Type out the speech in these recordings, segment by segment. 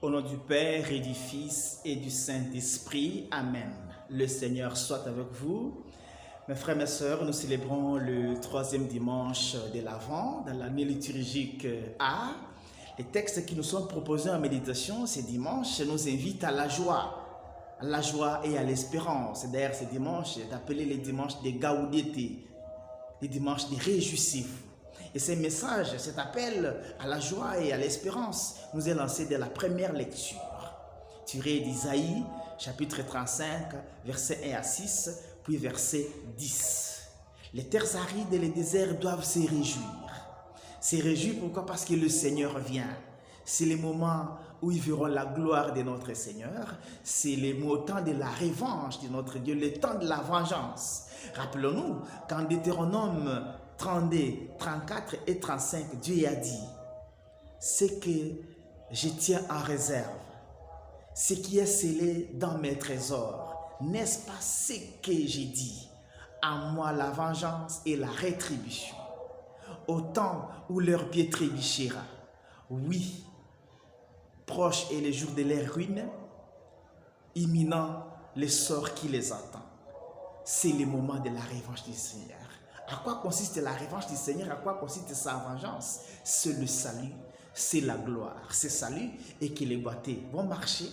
Au nom du Père et du Fils et du Saint-Esprit. Amen. Le Seigneur soit avec vous. Mes frères, mes sœurs, nous célébrons le 3e dimanche de l'Avent dans l'année liturgique A. Les textes qui nous sont proposés en méditation ces dimanches nous invitent à la joie et à l'espérance. D'ailleurs, ce dimanche est appelé les dimanches des Gaudete, les dimanches des réjouissez-vous. Et ce message, cet appel à la joie et à l'espérance nous est lancé dès la première lecture, tiré d'Isaïe, chapitre 35, versets 1 à 6, puis verset 10. Les terres arides et les déserts doivent se réjouir. Se réjouir pourquoi? Parce que le Seigneur vient. C'est le moment où ils verront la gloire de notre Seigneur. C'est le temps de la revanche de notre Dieu, le temps de la vengeance. Rappelons-nous qu'en Deutéronome 32, 34 et 35, Dieu a dit « Ce que je tiens en réserve, ce qui est scellé dans mes trésors, n'est-ce pas ce que j'ai dit? À moi la vengeance et la rétribution. Au temps où leur pied trébuchera, oui, proche est le jour de leur ruine, imminent le sort qui les attend. C'est le moment de la revanche du Seigneur. À quoi consiste la revanche du Seigneur? À quoi consiste sa vengeance? C'est le salut, c'est la gloire. C'est salut et que les boiteux vont marcher,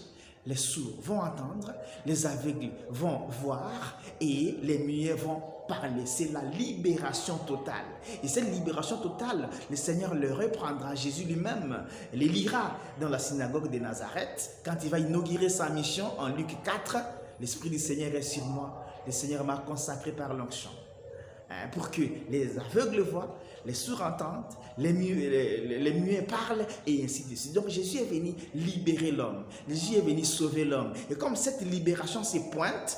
les sourds vont entendre, les aveugles vont voir et les muets vont parler. C'est la libération totale. Et cette libération totale, le Seigneur le reprendra. Jésus lui-même les lira dans la synagogue de Nazareth quand il va inaugurer sa mission en Luc 4. L'Esprit du Seigneur est sur moi. Le Seigneur m'a consacré par l'onction pour que les aveugles voient, les sourds entendent, les muets parlent et ainsi de suite. Donc Jésus est venu libérer l'homme. Jésus est venu sauver l'homme. Et comme cette libération se pointe,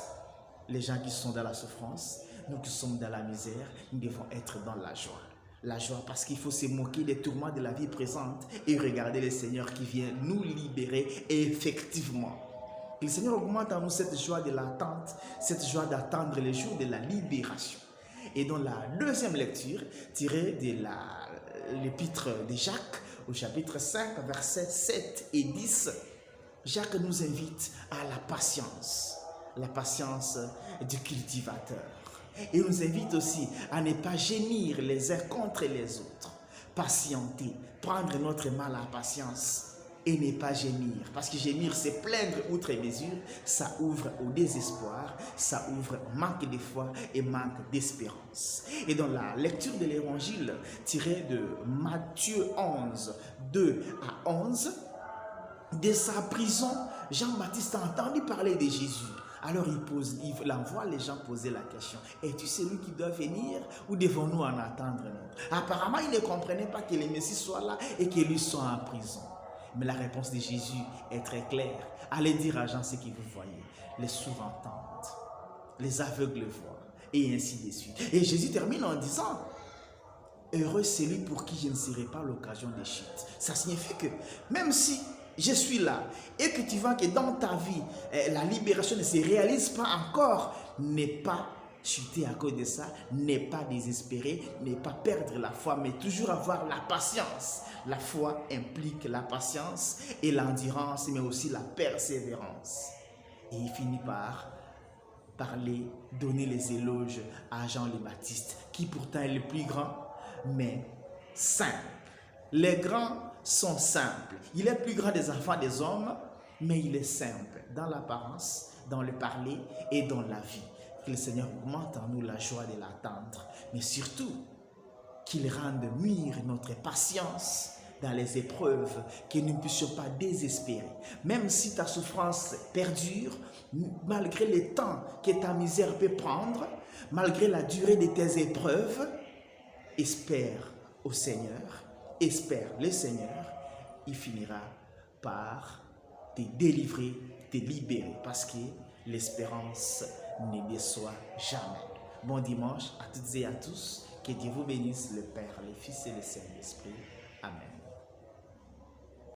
les gens qui sont dans la souffrance, nous qui sommes dans la misère, nous devons être dans la joie. La joie parce qu'il faut se moquer des tourments de la vie présente et regarder le Seigneur qui vient nous libérer. Et effectivement, le Seigneur augmente en nous cette joie de l'attente, cette joie d'attendre le jour de la libération. Et dans la deuxième lecture, tirée de l'épître de Jacques, au chapitre 5, versets 7 et 10, Jacques nous invite à la patience du cultivateur. Et nous invite aussi à ne pas gémir les uns contre les autres, patienter, prendre notre mal à patience et ne pas gémir. Parce que gémir, c'est plaindre outre mesure, ça ouvre au désespoir, ça ouvre au manque de foi et manque d'espérance. Et dans la lecture de l'évangile tirée de Matthieu 11, 2 à 11, de sa prison, Jean-Baptiste a entendu parler de Jésus. Alors il envoie les gens poser la question, es-tu celui qui doit venir ou devons-nous en attendre un autre? Apparemment, il ne comprenait pas que le Messie soit là et que lui soit en prison. Mais la réponse de Jésus est très claire. Allez dire à Jean ce que vous voyez. Les sourds entendent, les aveugles voient, et ainsi de suite. Et Jésus termine en disant, heureux celui pour qui je ne serai pas l'occasion de chute. Ça signifie que même si je suis là et que tu vois que dans ta vie, la libération ne se réalise pas encore, n'est pas chuter à cause de ça, n'est pas désespérer, n'est pas perdre la foi, mais toujours avoir la patience. La foi implique la patience et l'endurance, mais aussi la persévérance. Et il finit par parler, donner les éloges à Jean le Baptiste, qui pourtant est le plus grand, mais simple. Les grands sont simples. Il est plus grand des enfants des hommes, mais il est simple dans l'apparence, dans le parler et dans la vie. Que le Seigneur augmente en nous la joie de l'attendre, mais surtout qu'il rende mûre notre patience dans les épreuves, que nous ne puissions pas désespérer. Même si ta souffrance perdure, malgré le temps que ta misère peut prendre, malgré la durée de tes épreuves, espère au Seigneur, espère le Seigneur, il finira par te délivrer, te libérer, parce que l'espérance ne déçoit jamais. Bon dimanche à toutes et à tous. Que Dieu vous bénisse, le Père, le Fils et le Saint-Esprit. Amen.